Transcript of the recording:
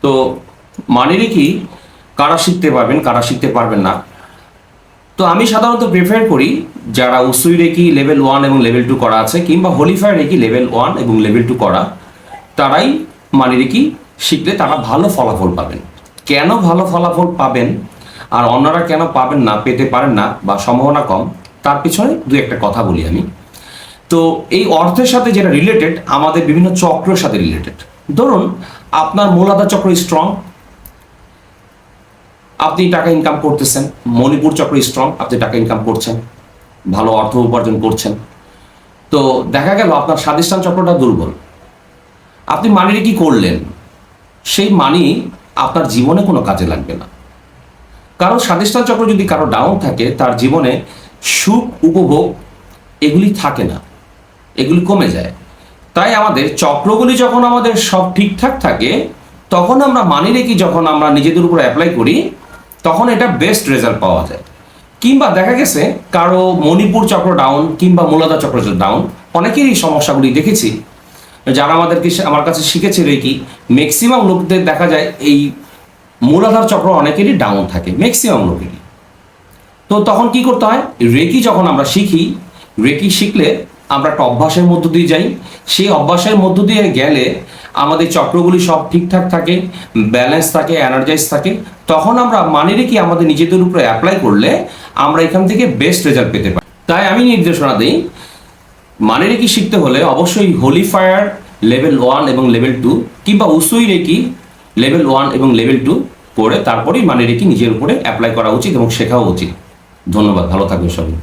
তো মানি রেকি কারা শিখতে পারবেন, কারা শিখতে পারবেন না। তো আমি সাধারণত প্রেফার করি যারা উসুই রেকি লেভেল 1 এবং লেভেল 2 করা আছে, কিংবা হোলিফায়ার রেকি লেভেল 1 এবং লেভেল 2 করা, তারাই মানি রেকি শিখলে তারা ভালো ফলাফল পাবেন। কেন ভালো ফলাফল পাবেন আর অন্যরা কেন পাবেন না, পেতে পারেন না বা সম্ভাবনা কম, তার পিছনে দু একটা কথা বলি আমি। তো এই অর্থের সাথে যেটা রিলেটেড, আমাদের বিভিন্ন চক্রের সাথে রিলেটেড। ধরুন আপনার মূলাধার চক্র স্ট্রং, আপনি টাকা ইনকাম করতেছেন। মণিপুর চক্র স্ট্রং, আপনি টাকা ইনকাম করছেন, ভালো অর্থ উপার্জন করছেন। তো দেখা গেল আপনার স্বাধিষ্ঠান চক্রটা দুর্বল, আপনি মানি রেকি করলেন, সেই মানি আপনার জীবনে কোনো কাজে লাগবে না। কারণ স্বাধিষ্ঠান চক্র যদি কারো ডাউন থাকে, তার জীবনে সুখ উপভোগ এগুলি থাকে না, এগুলি কমে যায়। তাই আমাদের চক্রগুলি যখন আমাদের সব ঠিকঠাক থাকে, তখন আমরা মানি রেকি যখন আমরা নিজেদের উপর অ্যাপ্লাই করি, তখন এটা বেস্ট রেজাল্ট পাওয়া যায়। কিংবা দেখা গেছে কারো মণিপুর চক্র ডাউন কিংবা মূলাধার চক্র ডাউন, অনেকেরই এই সমস্যাগুলি দেখেছি। যারা আমার কাছে শিখেছে রেকি, ম্যাক্সিমাম লোকদের দেখা যায় এই মূলাধার চক্র অনেকেরই ডাউন থাকে, ম্যাক্সিমাম লোকেরই। তো তখন কি করতে হয়, রেকি যখন আমরা শিখি, রেকি শিখলে আমরা একটা অভ্যাসের মধ্য দিয়ে যাই। সেই অভ্যাসের মধ্য দিয়ে গেলে আমাদের চক্রগুলি সব ঠিকঠাক থাকে, ব্যালেন্স থাকে, এনার্জাইজ থাকে। তখন আমরা মানি রেকি আমাদের নিজেদের উপরে অ্যাপ্লাই করলে আমরা এখান থেকে বেস্ট রেজাল্ট পেতে পারি। তাই আমি নির্দেশনা দিই, মানি রেকি শিখতে হলে অবশ্যই হোলিফায়ার লেভেল 1 এবং লেভেল 2 কিংবা উসুই রেকি লেভেল 1 এবং লেভেল 2 করে তারপরেই মানি রেকি নিজের উপরে অ্যাপ্লাই করা উচিত এবং শেখাও উচিত। ধন্যবাদ, ভালো থাকবেন সবাই।